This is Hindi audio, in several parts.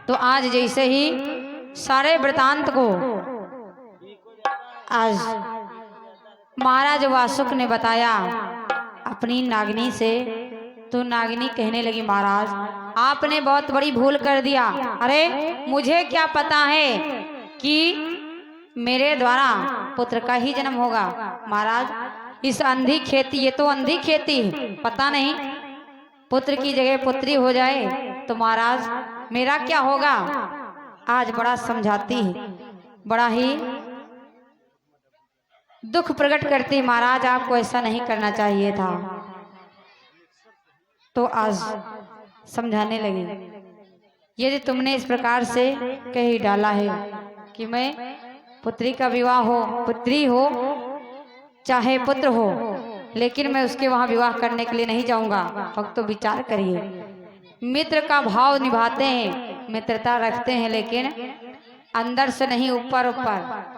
तो आज जैसे ही सारे वृतांत को आज महाराज वासुक ने बताया अपनी नागिनी से, तो नागिनी कहने लगी महाराज आपने बहुत बड़ी भूल कर दिया। अरे मुझे क्या पता है कि मेरे द्वारा पुत्र का ही जन्म होगा। महाराज इस अंधी खेती, ये तो अंधी खेती है, पता नहीं पुत्र की जगह पुत्री हो जाए तो महाराज मेरा क्या होगा। आज बड़ा समझाती है, बड़ा ही दुख प्रकट करती, महाराज आपको ऐसा नहीं करना चाहिए था। तो आज समझाने लगी, यदि तुमने इस प्रकार से कह ही डाला है कि मैं पुत्री का विवाह हो, पुत्री हो चाहे पुत्र हो, लेकिन मैं उसके वहां विवाह करने के लिए नहीं जाऊंगा। अब तो विचार करिए, मित्र का भाव निभाते हैं, मित्रता रखते हैं, लेकिन अंदर से नहीं, ऊपर ऊपर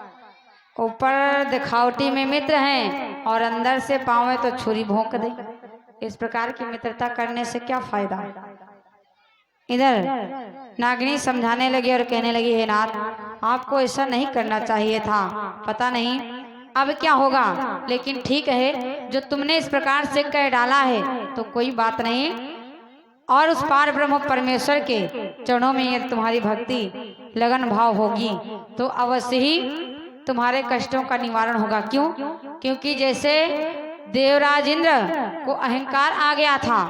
ऊपर दिखावटी में मित्र हैं और अंदर से पावे तो छुरी भोंक दे। इस प्रकार की मित्रता करने से क्या फायदा। इधर नागिनी समझाने लगी और कहने लगी, हे नाथ आपको ऐसा नहीं करना चाहिए था, पता नहीं अब क्या होगा, लेकिन ठीक है जो तुमने इस प्रकार से कह डाला है तो कोई बात नहीं। और उस पार ब्रह्म परमेश्वर के चरणों में यदि तुम्हारी भक्ति लगन भाव होगी तो अवश्य ही तुम्हारे कष्टों का निवारण होगा। क्यों? क्योंकि जैसे देवराज इंद्र को अहंकार आ गया था,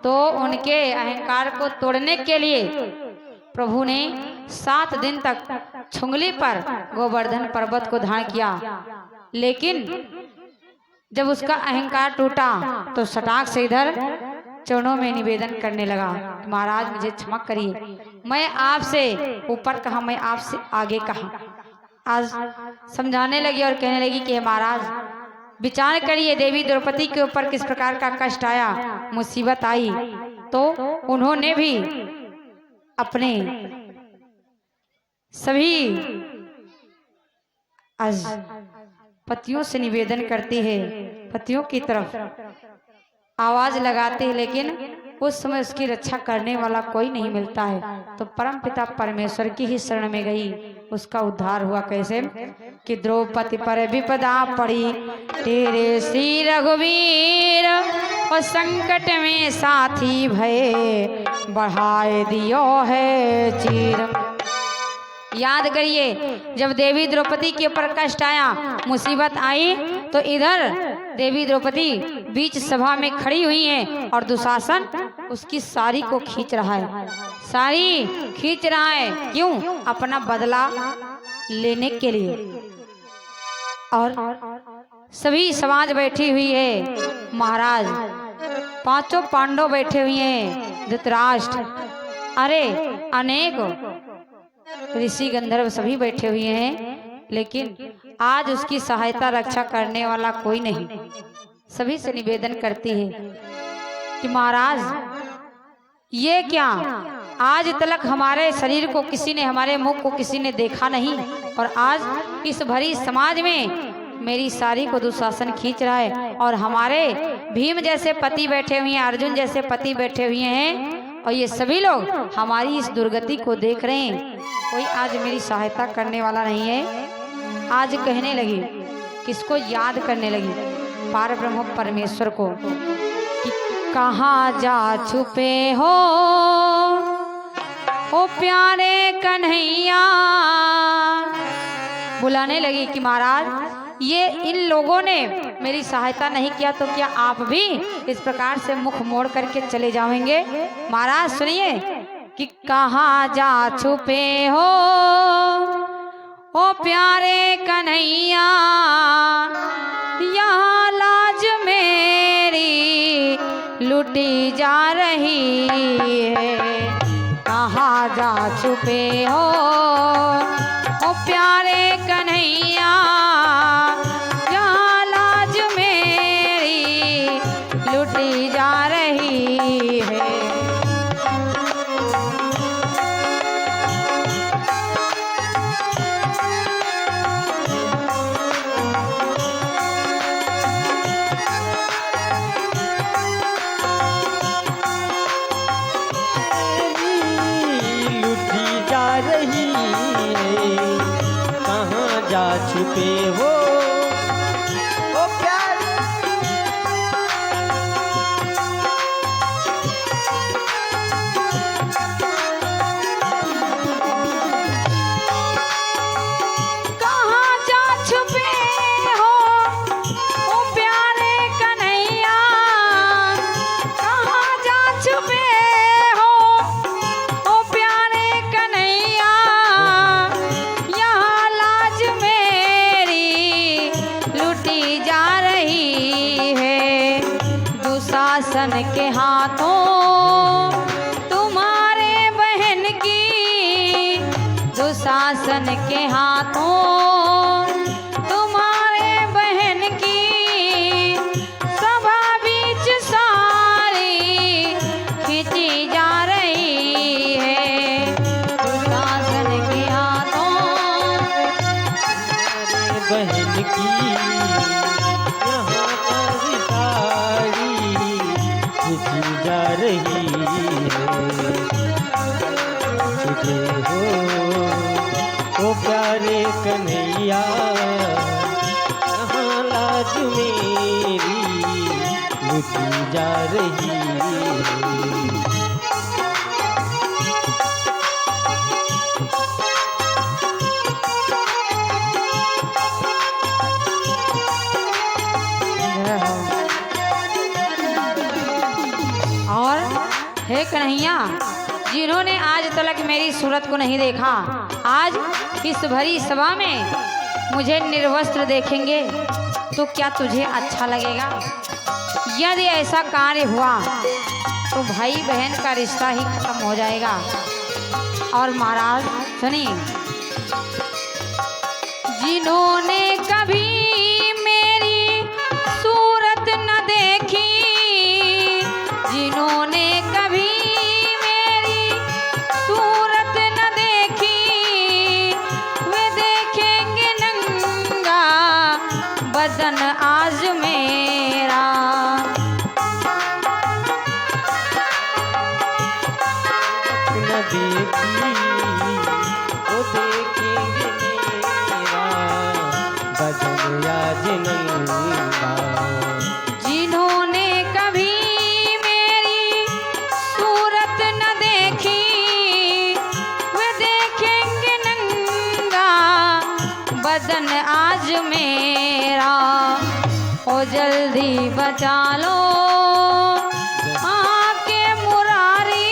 तो उनके अहंकार को तोड़ने के लिए प्रभु ने 7 दिन तक छुंगली पर गोवर्धन पर्वत को धारण किया, लेकिन जब उसका अहंकार टूटा तो सटाक से इधर चरणों में निवेदन करने लगा, महाराज मुझे क्षमा करिए, मैं आपसे ऊपर कहा, मैं आपसे आगे कहा। आज समझाने लगी और कहने लगी कि महाराज विचार करिए, देवी द्रौपदी के ऊपर किस प्रकार का कष्ट आया, मुसीबत आई, तो उन्होंने भी अपने सभी आज पतियों से निवेदन करती है, पतियों की तरफ आवाज लगाते हैं, लेकिन उस समय उसकी रक्षा करने वाला कोई नहीं मिलता है। तो परम पिता परमेश्वर की ही शरण में गई, उसका उद्धार हुआ। कैसे कि द्रौपदी पर विपदा पड़ी, तेरे श्री रघुवीर और संकट में साथी भये, बढ़ाए दियो है चीर। याद करिए, जब देवी द्रौपदी के ऊपर कष्ट आया, मुसीबत आई, तो इधर देवी द्रौपदी बीच सभा में खड़ी हुई है और दुशासन उसकी साड़ी को खींच रहा है, साड़ी खींच रहा है। क्यों? अपना बदला लेने के लिए। और सभी समाज बैठी हुई है, महाराज 5 पांडव बैठे हुए हैं, धृतराष्ट्र, अरे अनेक ऋषि गंधर्व सभी बैठे हुए हैं, लेकिन आज उसकी सहायता रक्षा करने वाला कोई नहीं। सभी से निवेदन करती है कि महाराज ये क्या, आज तक हमारे शरीर को किसी ने, हमारे मुख को किसी ने देखा नहीं, और आज इस भरी समाज में मेरी साड़ी को दुशासन खींच रहा है, और हमारे भीम जैसे पति बैठे हुए हैं, अर्जुन जैसे पति बैठे हुए हैं, और ये सभी लोग हमारी इस दुर्गति को देख रहे हैं, कोई आज मेरी सहायता करने वाला नहीं है। आज कहने लगी, किसको याद करने लगी? पार ब्रह्म परमेश्वर को, कि कहाँ जा छुपे हो ओ प्यारे कन्हैया। बुलाने लगी कि महाराज ये इन लोगों ने मेरी सहायता नहीं किया, तो क्या आप भी इस प्रकार से मुख मोड़ करके चले जाएंगे? महाराज सुनिए कि कहाँ जा छुपे हो ओ प्यारे कन्हैया, यहाँ लाज मेरी लुटी जा रही है। कहाँ जा छुपे हो ओ प्यारे कन्हैया, यहाँ लाज मेरी लुटी जा रही है। छुपे हो ओ प्यार। कहाँ जा छुपे हो ओ प्यारे कन्हैया, कहाँ जा छुपे हो ओ प्यारे कन्हैया। यहाँ लाज मेरी लुटी जा रही है दुशासन के हाथों, तुम्हारे बहन की दुशासन के हाथों, तुम्हारे बहन की सभा बीच सारी खींची जा रही है दुशासन के हाथों। बहन की यहाँ पर साड़ी खींची जा रही है। छुपे हो ओ प्यारे कन्हैया, यहाँ लाज मेरी लुटी जा रही है। और हे कन्हैया, जिन्होंने आज तक मेरी सूरत को नहीं देखा, आज इस भरी सभा में मुझे निर्वस्त्र देखेंगे तो क्या तुझे अच्छा लगेगा? यदि ऐसा कार्य हुआ तो भाई बहन का रिश्ता ही खत्म हो जाएगा। और महाराज सुनिए, जिन्होंने कभी मेरी सूरत न देखी, जिन्होंने कभी मेरी सूरत न देखी, वे देखेंगे नंगा बदन आज मेरा। न देखी वो देखेंगे मेरा बदन आज नंगा। जिन्होंने कभी मेरी सूरत न देखी, वे देखेंगे नंगा बदन आज मेरा। ओ जल्दी बचा लो आके मुरारी,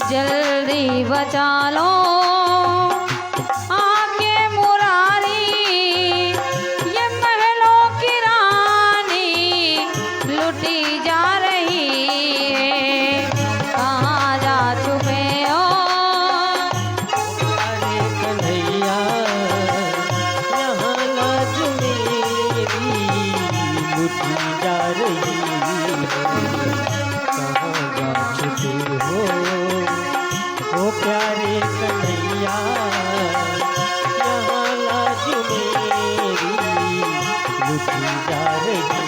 जल्दी बचा लो आके मुरारी। ये महलों की रानी लुटी जा रही है, कहाँ जा छुपे हो प्यारे कन्हैया, यहाँ लाज मेरी लुटी जा रही है। कहाँ जा छुपे हो ओ प्यारे कन्हैया, यहाँ लाज मेरी लुटी जा रही है।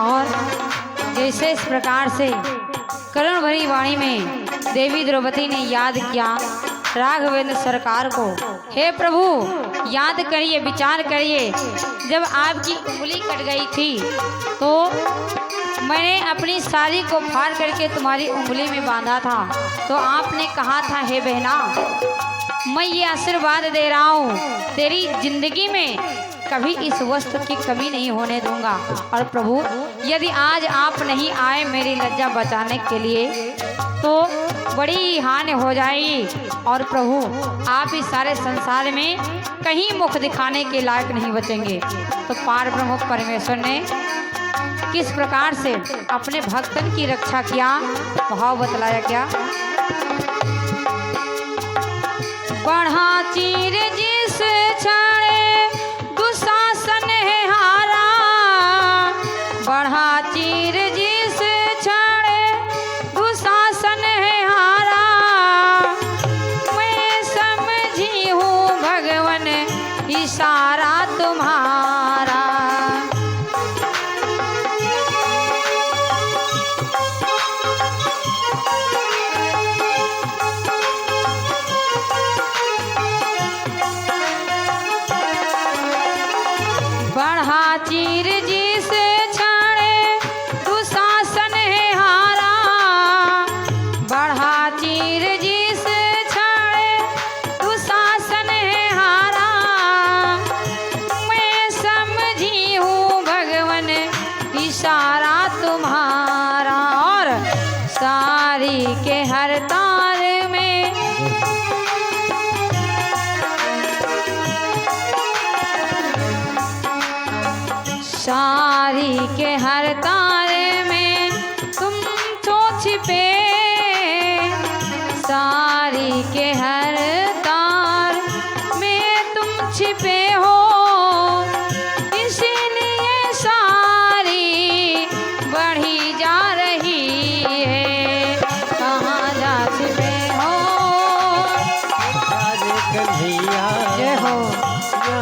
और जैसे इस प्रकार से करुण भरी वाणी में देवी द्रौपदी ने याद किया राघवेंद्र सरकार को। हे प्रभु, याद करिए, विचार करिए, जब आपकी उंगली कट गई थी तो मैंने अपनी साड़ी को फाड़ करके तुम्हारी उंगली में बांधा था, तो आपने कहा था हे बहना, मैं ये आशीर्वाद दे रहा हूँ तेरी जिंदगी में कभी इस वस्तु की कमी नहीं होने दूंगा। और प्रभु, यदि आज आप नहीं आए मेरी लज्जा बचाने के लिए तो बड़ी हानि हो जाएगी। और प्रभु, आप इस सारे संसार में कहीं मुख दिखाने के लायक नहीं बचेंगे। तो पार ब्रह्म परमेश्वर ने किस प्रकार से अपने भक्तन की रक्षा किया, भाव बतलाया क्या। बढ़ा चीर जिस छाड़े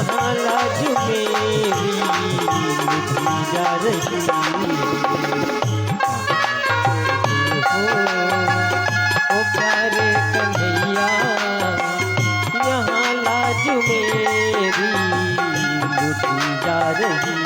यहाँ लाज मेरी लुटी जा रही ओ प्यारे कन्हैया, यहाँ लाज मेरी लुटी जा रही।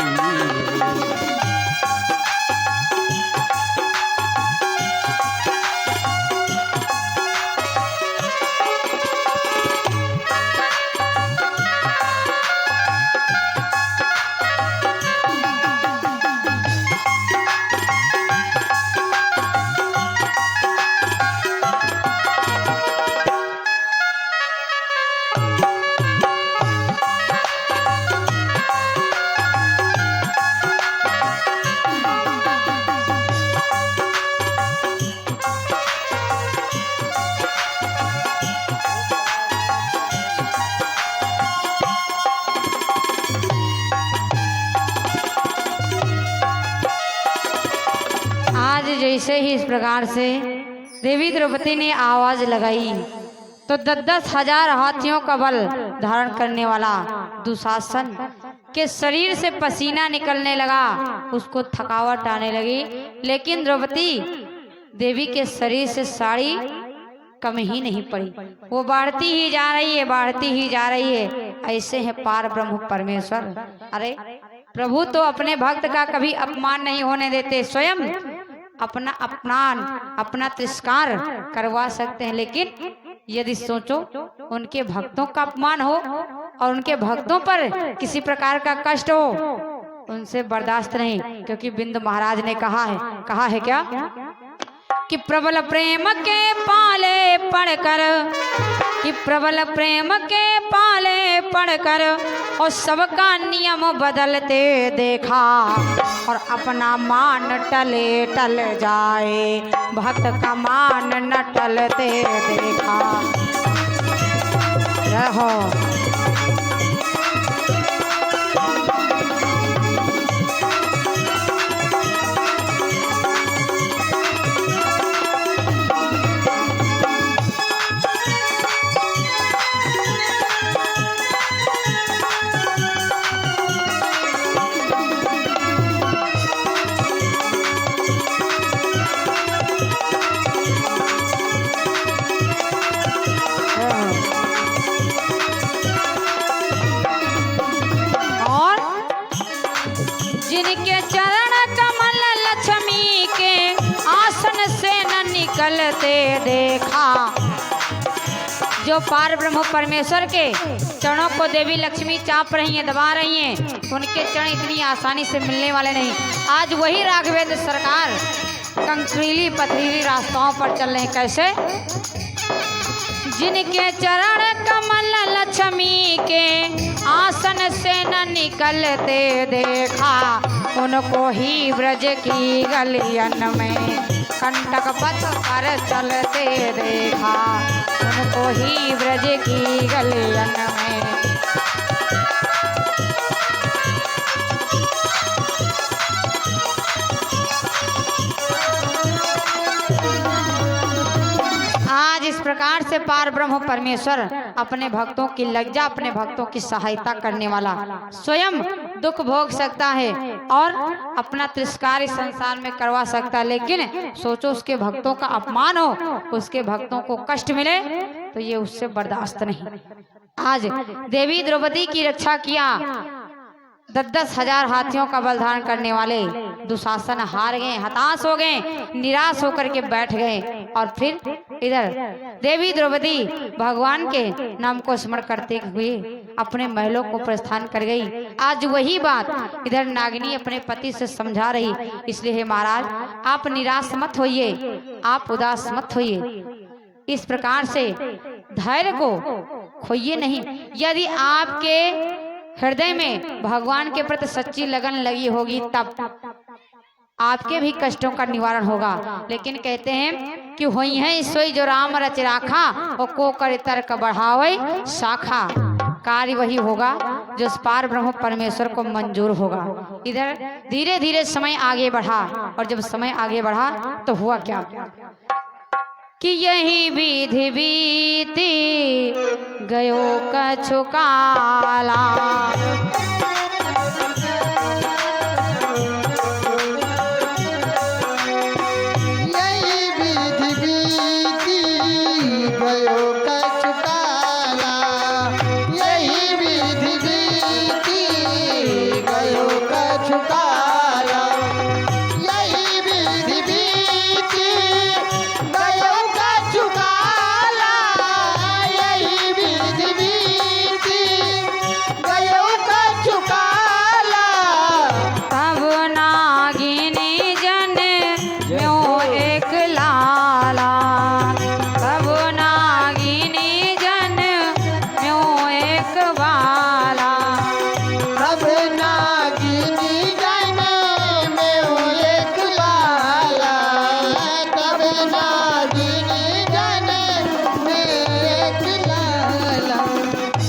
आज जैसे ही इस प्रकार से देवी द्रौपदी ने आवाज लगाई तो 10,000 हाथियों का बल धारण करने वाला दुशासन के शरीर से पसीना निकलने लगा, उसको थकावट आने लगी। लेकिन द्रौपदी देवी के शरीर से साड़ी कम ही नहीं पड़ी, वो बढ़ती ही जा रही है, बढ़ती ही जा रही है। ऐसे है पार ब्रह्म परमेश्वर। अरे प्रभु तो अपने भक्त का कभी अपमान नहीं होने देते, स्वयं अपना अपमान अपना तिरस्कार करवा सकते हैं। लेकिन यदि सोचो उनके भक्तों का अपमान हो और उनके भक्तों पर किसी प्रकार का कष्ट हो, उनसे बर्दाश्त नहीं। क्योंकि बिंद महाराज ने कहा है क्या कि प्रबल प्रेम के पाले पढ़कर, कि प्रबल प्रेम के पाले पढ़कर और सबका नियम बदलते देखा, और अपना मान टले टल जाए, भक्त का मान न टलते देखा। रहो जिनके चरण कमल लक्ष्मी के आसन से न निकलते देखा। जो पार ब्रह्म परमेश्वर के चरणों को देवी लक्ष्मी चाप रही हैं, दबा रही हैं, उनके चरण इतनी आसानी से मिलने वाले नहीं। आज वही राघवेंद्र सरकार कंकरीली पथरीली रास्ताओं पर चल रहे हैं। कैसे? जिनके चरण कमल लक्ष्मी के आसन से न निकलते देखा, उनको ही ब्रज की गलियन में कंटक पथ पर चलते देखा, उनको ही ब्रज की गलियन में। आज इस प्रकार से पार ब्रह्म परमेश्वर अपने भक्तों की लज्जा, अपने भक्तों की सहायता करने वाला, स्वयं दुख भोग सकता है और अपना तिरस्कार इस संसार में करवा सकता है। लेकिन सोचो उसके भक्तों का अपमान हो, उसके भक्तों को कष्ट मिले, तो ये उससे बर्दाश्त नहीं। आज देवी द्रौपदी की रक्षा किया 10,000 हाथियों का बल धारण करने वाले दुशासन हार गए, हताश हो गए, निराश होकर के बैठ गए। और फिर इधर देवी द्रौपदी भगवान के नाम को स्मरण करते हुए अपने महलों को प्रस्थान कर गई। आज वही बात इधर नागिनी अपने पति से समझा रही। इसलिए हे महाराज, आप निराश मत होइए, आप उदास मत होइए, इस प्रकार से धैर्य को खोइए नहीं। यदि आपके हृदय में भगवान के प्रति सच्ची लगन लगी होगी, तब आपके भी कष्टों का निवारण होगा। लेकिन कहते हैं कि होई है सोई जो राम रच राखा, और को कर तर्क बढ़ावे शाखा। कार्य वही होगा जो उस पार ब्रह्म परमेश्वर को मंजूर होगा। इधर धीरे धीरे समय आगे बढ़ा, और जब समय आगे बढ़ा तो हुआ क्या कि यही विधि बीती गयो कछु काला। यही विधि बीती गयो कछु काला। यही विधि बीती गयो कछु काला। यही विधि बीती गयो कछु काला। यही विधि बीती गयो कछु काला। तब नागिनी जन म्यो एक लाला। तब नागिनी जन म्यो एक बाला। तब नागिनी जन में एक बाला। तब नागिनी जन में एक लाला।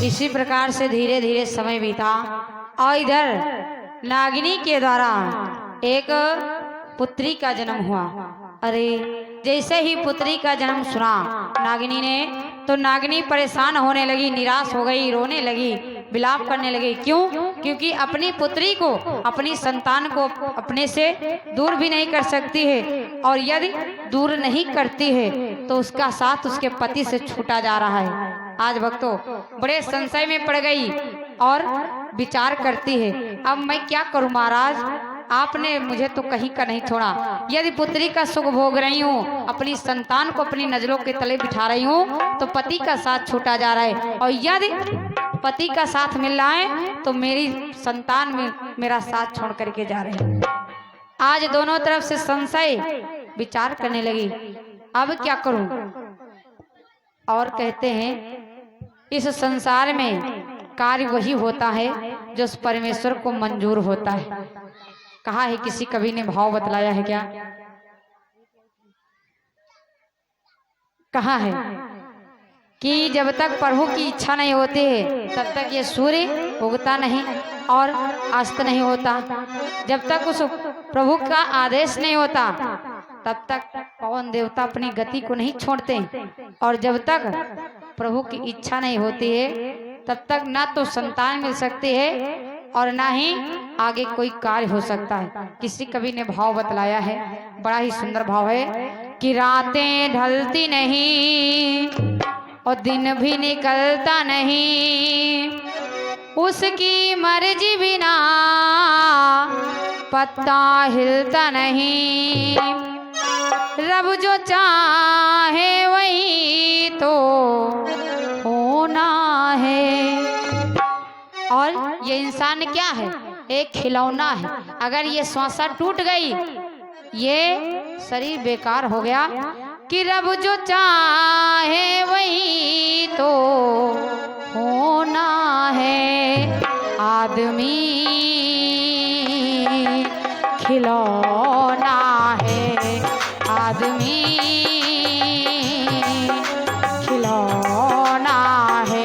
इसी प्रकार से धीरे धीरे समय बीता और इधर नागिनी के द्वारा एक पुत्री का जन्म हुआ। अरे जैसे ही पुत्री का जन्म सुना नागिनी ने, तो नागिनी परेशान होने लगी, निराश हो गई, रोने लगी, विलाप करने लगी। क्यों? क्योंकि अपनी पुत्री को, अपनी संतान को अपने से दूर भी नहीं कर सकती है, और यदि दूर नहीं करती है तो उसका साथ उसके पति से छूटा जा रहा है। आज भक्तों बड़े संशय में पड़ गई और विचार करती है, अब मैं क्या करूं महाराज, आपने मुझे तो कहीं का नहीं छोड़ा। यदि पुत्री का सुख भोग रही हूँ, अपनी संतान को अपनी नजरों के तले बिठा रही हूँ, तो पति का साथ छूटा जा रहा है, और यदि पति का साथ मिल रहा है तो मेरी संतान में मेरा साथ छोड़ करके जा रहे हैं। आज दोनों तरफ से संशय विचार करने लगी, अब क्या करूं। और कहते हैं इस संसार में कार्य वही होता है जो उस परमेश्वर को मंजूर होता है। कहा है किसी कवि ने, भाव बतलाया है क्या, कहा है कि जब तक प्रभु की इच्छा नहीं होती है तब तक ये सूर्य उगता नहीं और अस्त नहीं होता। जब तक उस प्रभु का आदेश नहीं होता तब तक पवन देवता अपनी गति को नहीं छोड़ते, और जब तक प्रभु की इच्छा नहीं होती है तब तक ना तो संतान मिल सकती है और ना ही आगे कोई कार्य हो सकता है। किसी कवि ने भाव बतलाया है, बड़ा ही सुंदर भाव है कि रातें ढलती नहीं और दिन भी निकलता नहीं, उसकी मर्जी बिना पत्ता हिलता नहीं, रब जो चाहे वही तो होना है। और ये इंसान क्या है, एक खिलौना है। अगर ये श्वासा टूट गई, ये शरीर बेकार हो गया। कि रब जो चाहे वही तो होना है, आदमी खिलौना है, आदमी खिलौना है।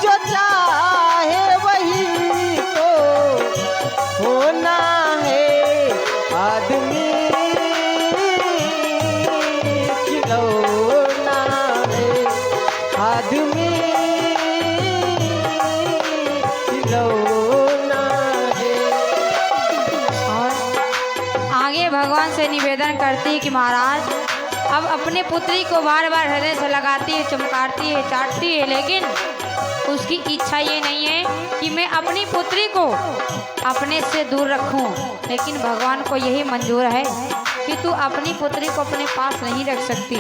जो चाहे वही तो होना है आदमी खिलौना है आदमी खिलौना है। और आगे भगवान से निवेदन करती है कि महाराज अब अपने पुत्री को बार बार हृदय से लगाती है, चमकारती है, चाटती है, लेकिन उसकी इच्छा ये नहीं है कि मैं अपनी पुत्री को अपने से दूर रखूं, लेकिन भगवान को यही मंजूर है कि तू अपनी पुत्री को अपने पास नहीं रख सकती।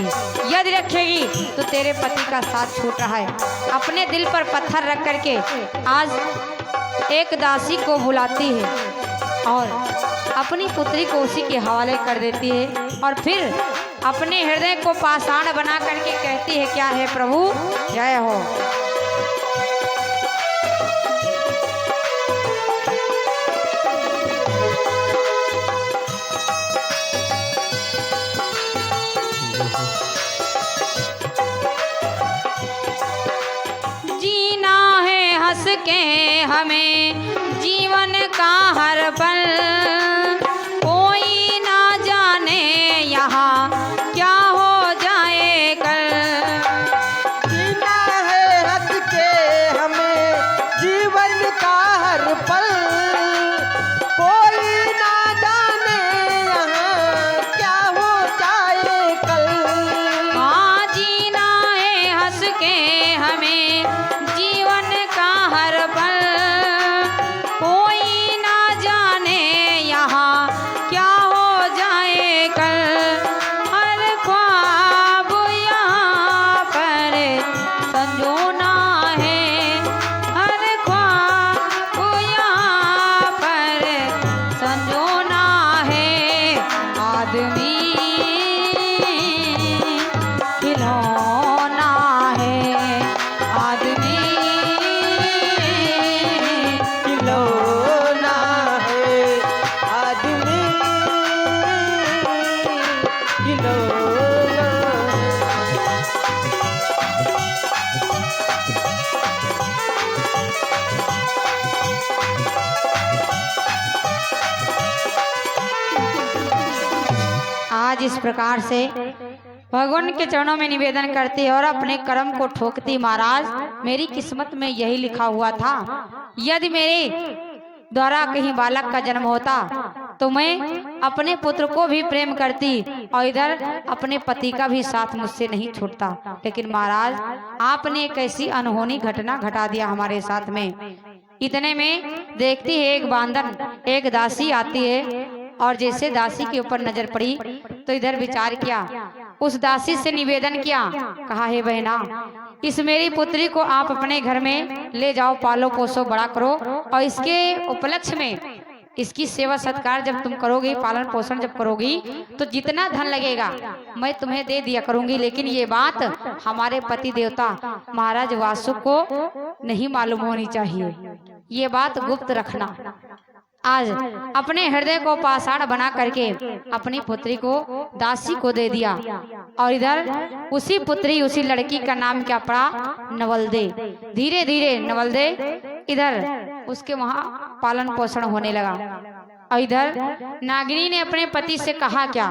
यदि रखेगी तो तेरे पति का साथ छूट रहा है। अपने दिल पर पत्थर रख करके आज एक दासी को बुलाती है और अपनी पुत्री को उसी के हवाले कर देती है और फिर अपने हृदय को पाषाण बना करके कहती है, क्या है प्रभु, जय हो। जीना है हंस के हमें जीवन का हर पल, कोई ना जाने यहाँ क्या हो जाए कल। जीना है हंस के हमें जीवन का हर पल, कोई ना जाने यहाँ क्या हो जाए कल। हाँ, जीना है हंस के हमें जीवन का हर पल, कोई ना जाने यहाँ क्या हो जाए कल। हर ख्वाब यहाँ पर संजोना है, हर ख्वाब यहाँ पर संजोना है, आदमी खिलौना है, आदमी खिलौना है आदमी खिलौना। आज इस प्रकार से भगवान के चरणों में निवेदन करती है और अपने कर्म को ठोकती, महाराज मेरी किस्मत में यही लिखा हुआ था, यदि मेरे द्वारा कहीं बालक का जन्म होता तो मैं अपने पुत्र को भी प्रेम करती और इधर अपने पति का भी साथ मुझसे नहीं छूटता, लेकिन महाराज आपने एक ऐसी अनहोनी घटना घटा दिया हमारे साथ में। इतने में देखती है एक बांदन, एक दासी आती है और जैसे दासी के ऊपर नजर पड़ी तो इधर विचार किया, उस दासी से निवेदन किया, कहा है बहना इस मेरी पुत्री को आप अपने घर में ले जाओ, पालो पोसो बड़ा करो और इसके उपलक्ष्य में इसकी सेवा सत्कार जब तुम करोगी, पालन पोषण जब करोगी तो जितना धन लगेगा मैं तुम्हें दे दिया करूंगी, लेकिन ये बात हमारे पति देवता महाराज वासु को नहीं मालूम होनी चाहिए, ये बात गुप्त रखना। आज अपने हृदय को पाषाण बना करके अपनी पुत्री को दासी को दे दिया और इधर उसी पुत्री, उसी लड़की का नाम क्या पड़ा, नवलदे। धीरे धीरे नवलदे इधर उसके वहां पालन पोषण होने लगा और इधर नागिनी ने अपने पति से कहा क्या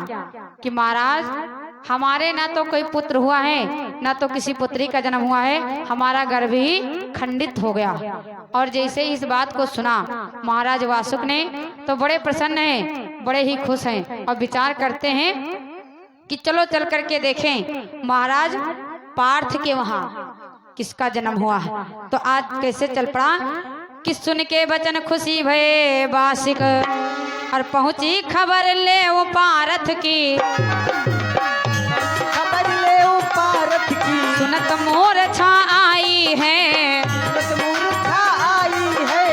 कि महाराज हमारे ना तो कोई पुत्र हुआ है ना तो किसी पुत्री का जन्म हुआ है, हमारा गर्भ ही खंडित हो गया। और जैसे इस बात को सुना महाराज वासुक ने तो बड़े प्रसन्न हैं, बड़े ही खुश हैं और विचार करते हैं कि चलो चल करके देखें महाराज पार्थ के वहां किसका जन्म हुआ है। तो आज कैसे चल पड़ा कि सुन के बचन खुशी भये बासिक और पहुंची खबर ले वो पारथ की, खबर ले पारथ की, सुनत मूर्छा आई है, मूर्छा आई है,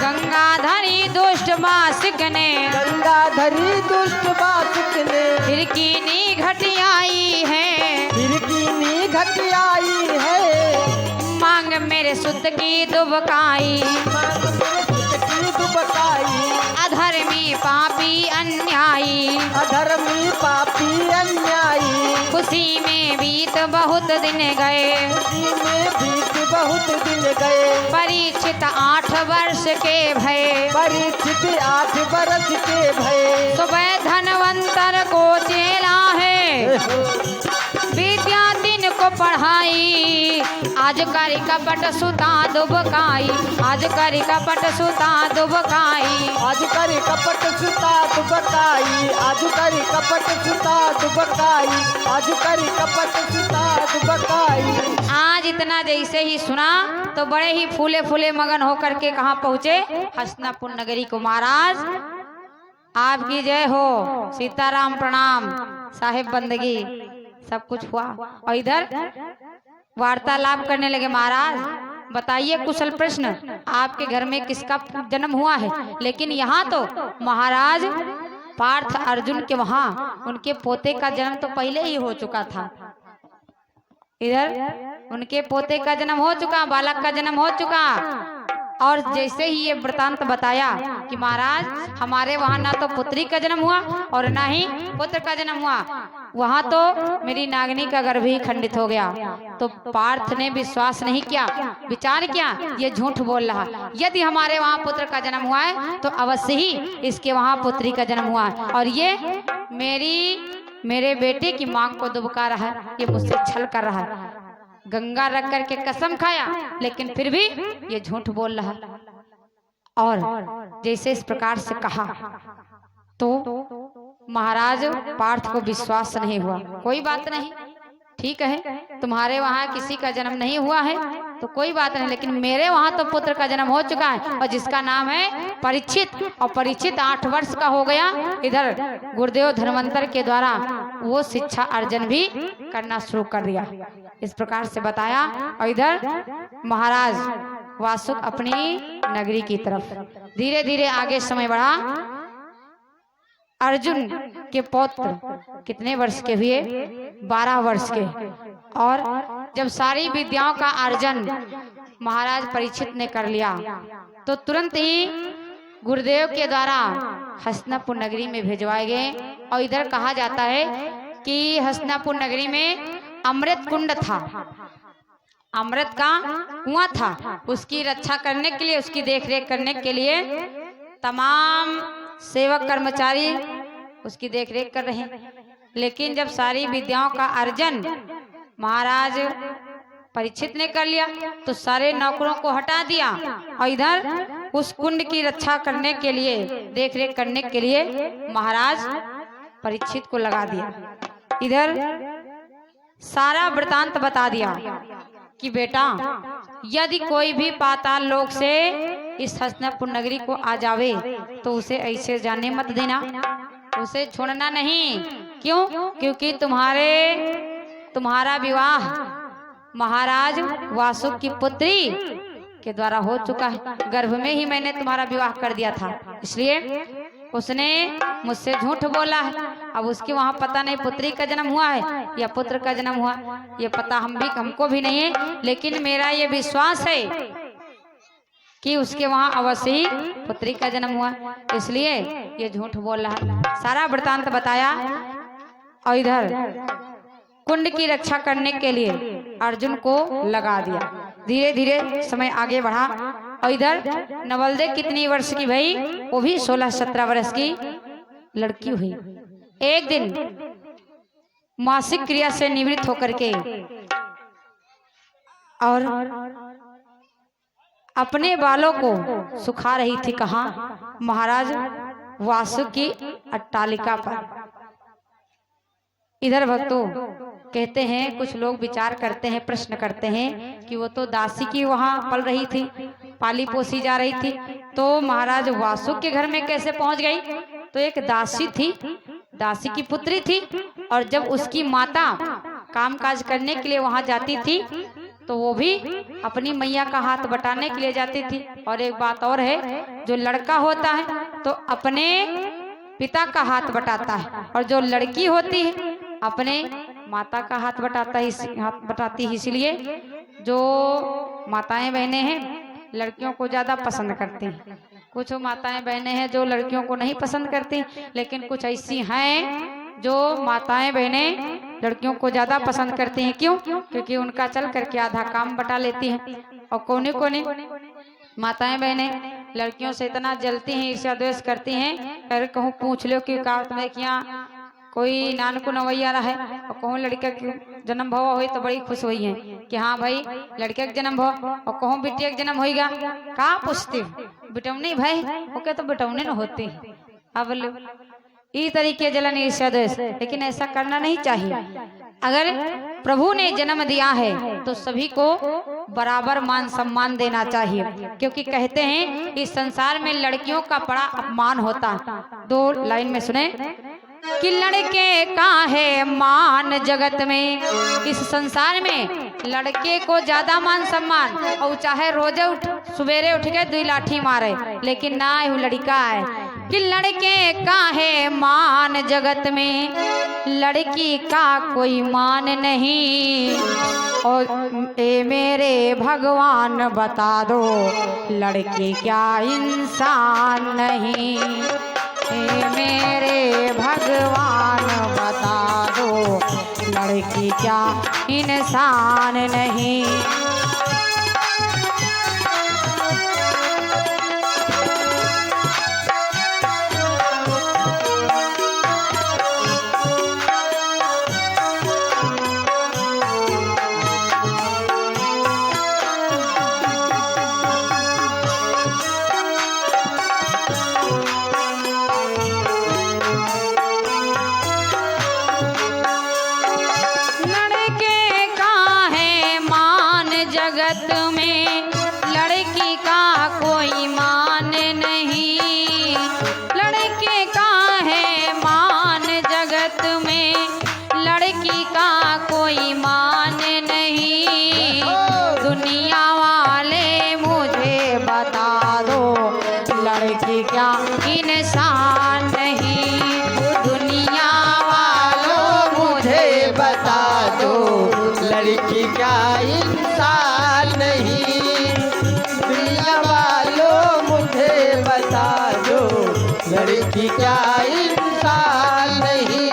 गंगाधरी दुष्ट बासिक ने, गंगाधरी दुष्ट बासिक ने, फिर कीनी घटी आई है, फिर कीनी घटी आई है, मांग मेरे सुत की दुबकाई, की दुबकाई, अधर्मी पापी अन्यायी, अधर्मी पापी अन्यायी, खुशी में बीत बहुत दिन गए, खुशी में बीत बहुत दिन गए, परीक्षित 8 वर्ष के भये, परीक्षित 8 बरस के भये, सुबह धनवंतर को चेला है, विद्या दिन को पढ़ाई, आज करी कपट सुता दुबकाई, आज करी कपट सुता दुबकाई। आज करी कपट सुता दुबकाई, आज करी कपट सुता दुबकाई, आज करी कपट सुता दुबकाई। आज इतना जैसे ही सुना तो बड़े ही फूले फूले मगन होकर के कहाँ पहुँचे, हसनापुर नगरी को। महाराज आपकी जय हो, सीताराम प्रणाम, साहेब बंदगी सब कुछ हुआ। और इधर वार्तालाप करने लगे। महाराज बताइए कुशल प्रश्न, आपके घर में किसका जन्म हुआ है? लेकिन यहाँ तो महाराज पार्थ अर्जुन के वहां उनके पोते का जन्म तो पहले ही हो चुका था। इधर उनके पोते का जन्म हो चुका, बालक का जन्म हो चुका। और जैसे ही ये वृतांत बताया कि महाराज हमारे वहां ना तो पुत्री का जन्म हुआ और ना ही पुत्र का जन्म हुआ, वहां तो मेरी नागनी का गर्भ ही खंडित हो गया। तो पार्थ ने विश्वास नहीं किया, विचार किया ये झूठ बोल रहा, यदि हमारे वहां पुत्र का जन्म हुआ है तो अवश्य ही इसके वहां पुत्री का जन्म हुआ है, और ये मेरे बेटे की मांग को दुबका रहा है, ये मुझसे छल कर रहा है। गंगा रख करके कसम खाया लेकिन फिर भी ये झूठ बोल रहा। और जैसे इस प्रकार से कहा तो महाराज पार्थ को विश्वास नहीं हुआ। कोई बात नहीं, ठीक है, तुम्हारे वहां किसी का जन्म नहीं हुआ है तो कोई बात नहीं, लेकिन मेरे वहां तो पुत्र का जन्म हो चुका है और जिसका नाम है परीक्षित, और परीक्षित 8 वर्ष का हो गया। इधर गुरुदेव धर्मांतर के द्वारा वो शिक्षा अर्जन भी करना शुरू कर दिया। इस प्रकार से बताया। और इधर महाराज वासुक अपनी नगरी की तरफ धीरे धीरे आगे समय बढ़ा। अर्जुन के पौत्र कितने वर्ष के हुए? 12 वर्ष के। और जब सारी विद्याओं का अर्जन महाराज परीक्षित ने कर लिया तो तुरंत ही गुरुदेव के द्वारा हसनापुर नगरी में भिजवाए गए। और इधर कहा जाता है कि हसनापुर नगरी में अमृत कुंड था, अमृत का कुआं था। उसकी रक्षा करने के लिए, उसकी देखरेख करने के लिए तमाम सेवक कर्मचारी उसकी देखरेख कर रहे हैं। लेकिन जब सारी विद्याओं का अर्जन महाराज परीक्षित ने कर लिया तो सारे नौकरों को हटा दिया और इधर उस कुंड की रक्षा करने के लिए, देखरेख करने के लिए महाराज परीक्षित को लगा दिया। इधर सारा वृतांत बता दिया कि बेटा यदि कोई भी पाताल लोक से इस हसनापुर नगरी को आ जावे तो उसे ऐसे जाने मत देना, उसे छोड़ना नहीं। क्यों? क्योंकि तुम्हारा विवाह महाराज वासुक की पुत्री के द्वारा हो चुका है, गर्भ में ही मैंने तुम्हारा विवाह कर दिया था, इसलिए उसने मुझसे झूठ बोला है। अब उसके वहां पता नहीं पुत्री का जन्म हुआ है या पुत्र का जन्म हुआ, ये पता हमको भी नहीं है, लेकिन मेरा ये विश्वास है कि उसके वहां अवश्य ही पुत्री का जन्म हुआ, इसलिए ये झूठ बोल रहा है। सारा वृतांत बताया। और इधर कुंड की रक्षा करने के लिए अर्जुन को लगा दिया। धीरे धीरे समय आगे बढ़ा। और इधर नवलदे कितनी वर्ष की भई? वो भी 16-17 वर्ष की लड़की हुई। एक दिन मासिक क्रिया से निवृत्त होकर के और अपने बालों को सुखा रही थी। कहाँ? महाराज वासुक की अट्टालिका पर। इधर भक्तों कहते हैं, कुछ लोग विचार करते हैं, प्रश्न करते हैं कि वो तो दासी की वहां पल रही थी, पाली पोसी जा रही थी, तो महाराज वासुक के घर में कैसे पहुंच गई? तो एक दासी थी, दासी की पुत्री थी, और जब उसकी माता कामकाज करने के लिए वहां जाती थी तो वो भी अपनी मैया का हाथ बटाने के लिए जाती थी। और एक बात और है, जो लड़का होता है तो अपने पिता का हाथ बटाता है, और जो लड़की होती है अपने माता का हाथ बटाती है। इसलिए जो माताएं बहनें हैं लड़कियों को ज्यादा पसंद करती हैं। कुछ माताएं बहनें हैं जो लड़कियों को नहीं पसंद करती, लेकिन कुछ ऐसी हैं जो माताएं बहनें लड़कियों को ज्यादा पसंद करती हैं। क्यों? क्योंकि उनका चल करके आधा काम बटा लेती हैं। और कोने कोने माताएं बहनें लड़कियों से इतना जलती हैं, ईर्ष्या द्वेष करती हैं। अगर कहूँ पूछ लो कि का तुम्हें क्या कोई नान को नवैया रहा है और कहूँ लड़का के जन्म भवा हुई तो बड़ी खुश हुई है कि हाँ भाई लड़के के जन्म भव, और कहूँ बिटिया के जन्म होगा का पूछती बिटौनी भाई ओके तो बिटौनी न होती। अब इस तरीके जलन ईर्ष्या द्वेष, लेकिन ऐसा करना नहीं चाहिए। अगर प्रभु ने जन्म दिया है तो सभी को बराबर मान सम्मान देना चाहिए, क्योंकि कहते हैं इस संसार में लड़कियों का बड़ा अपमान होता है। 2 लाइन में सुने कि लड़के का है मान जगत में, इस संसार में लड़के को ज्यादा मान सम्मान, और चाहे रोजे सवेरे उठ के 2 लाठी मारे, लेकिन ना वो लड़का है कि लड़के का है मान जगत में, लड़की का कोई मान नहीं। और ए मेरे भगवान बता दो लड़की क्या इंसान नहीं, ए मेरे भगवान बता दो लड़की क्या इंसान नहीं। लड़की क्या इंसान नहीं, दुनिया वालों मुझे बता दो लड़की क्या इंसान नहीं, दुनिया वालों मुझे बता दो लड़की क्या इंसान नहीं।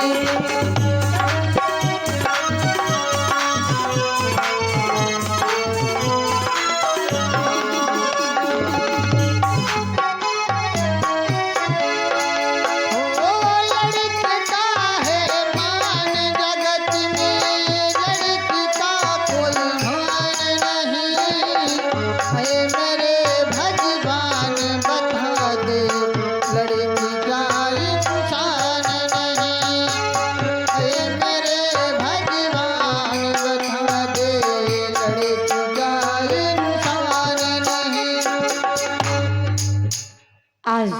आज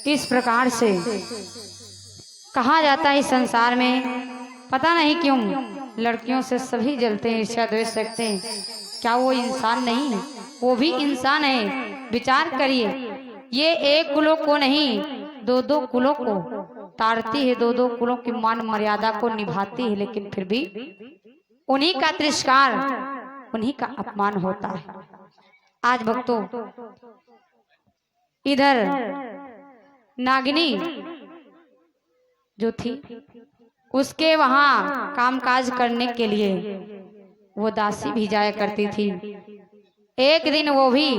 इस प्रकार से कहा जाता है इस संसार में, पता नहीं क्यों लड़कियों से सभी जलते हैं, ईर्ष्या द्वेष रखते हैं। क्या वो इंसान नहीं है? वो भी इंसान है। विचार करिए, ये एक कुलों को नहीं 2-2 कुलों को ताड़ती है, 2-2 कुलों की मान मर्यादा को निभाती है, लेकिन फिर भी उन्हीं का तिरस्कार, उन्हीं का अपमान होता है। आज भक्तों इधर नागिनी जो थी उसके वहां कामकाज करने के लिए वो दासी भी जाया करती थी। एक दिन वो भी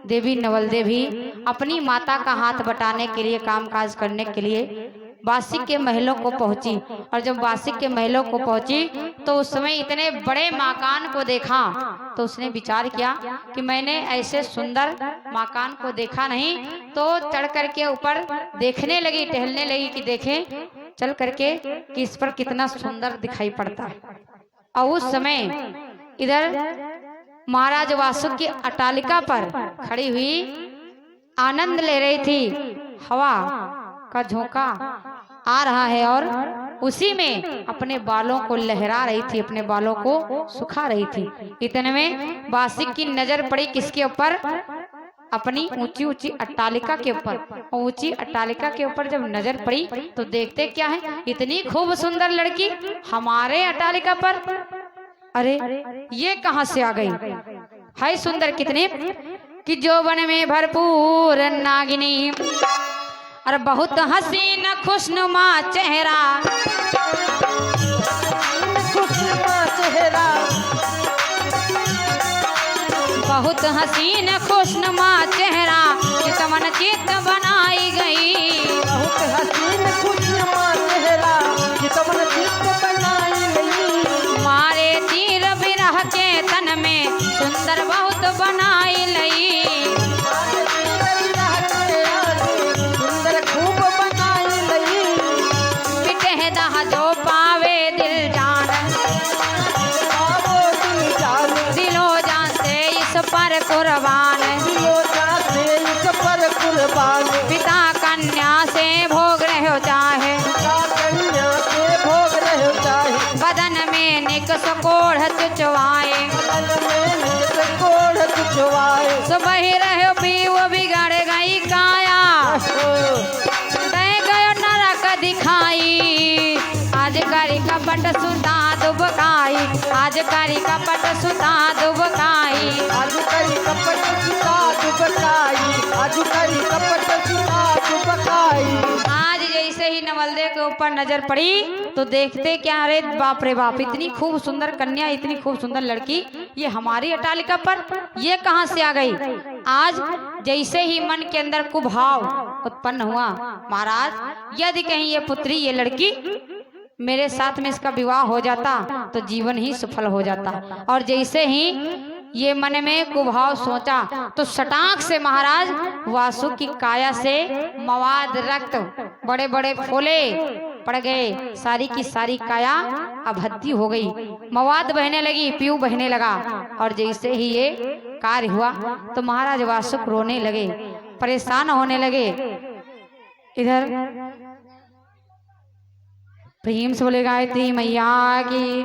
देवी नवल देवी अपनी माता का हाथ बटाने के लिए कामकाज करने के लिए वासिक के महलों को पहुंची। और जब वासिक के महलों को पहुंची तो उस समय इतने बड़े मकान को देखा तो उसने विचार किया कि मैंने ऐसे सुंदर मकान को देखा नहीं। तो चढ़ करके ऊपर देखने लगी, टहलने लगी कि देखें चल करके कि इस पर कितना सुंदर दिखाई पड़ता है। और उस समय इधर महाराज वासुक की अट्टालिका पर खड़ी हुई आनंद ले रही थी। हवा का झोंका आ रहा है और उसी में अपने बालों को लहरा रही थी, अपने बालों को सुखा रही थी। इतने में वासिक की नजर पड़ी किसके ऊपर? अपनी ऊंची ऊंची अट्टालिका के ऊपर। और ऊंची अट्टालिका के ऊपर जब नजर पड़ी तो देखते क्या है, इतनी खूब सुंदर लड़की हमारे अट्टालिका पर। अरे ये कहां से आ गई? है सुंदर कितनी कि यौवन में भरपूर नागिनी और बहुत हसीन खुशनुमा चेहरा, खुशनुमा चेहरा बहुत हसीन खुशनुमा चेहरा चितवन चित बनाई गई। बहुत हसीन खुशनुमा चेहरा चितवन चित बनाई गई। मारे तीर बिरह के तन में सुंदर बहुत बनाई लई। सुंदर खूब बनाई लई। पिटे दह जो पावे दिल जान, आवो दिल जान, दिलो जान से इस पर कुर्बान। दिलो जान से इस पर कुर्बान। पिता कन्या से भोग रहो चाहे, पिता कन्या से भोग रहो चाहे। बदन में निक सकोढ़ चुचवाए। बदन में निक सकोढ़ चुचवाए। सुबह रहो पीव बिगड़ गई काया, गयो नरक दिखाई। आज करी कपट सुता दुबकाई, आज करी कपट सुता दुबकाई। आज करी कपट सुता दुबकाई, आज करी कपट सुता दुबकाई। आज जैसे ही नवलदे के ऊपर नजर पड़ी तो देखते क्या, अरे बाप रे बाप, इतनी खूब सुंदर कन्या, इतनी खूब सुंदर लड़की ये हमारी अटालिका पर ये कहाँ से आ गई। आज जैसे ही मन के अंदर कुभाव उत्पन्न हुआ, महाराज यदि कहीं ये पुत्री ये लड़की मेरे साथ में इसका विवाह हो जाता तो जीवन ही सफल हो जाता। और जैसे ही ये मन में कुभाव सोचा तो सटाक से महाराज वासु की काया से मवाद रक्त बड़े बड़े फोले पड़ गए। सारी की सारी काया अभद्दी हो गई, मवाद बहने लगी, पीऊ बहने लगा। और जैसे ही ये कार्य हुआ तो महाराज वासुक रोने लगे, परेशान होने लगे। इधर प्रेम से बोले गायत्री मैया की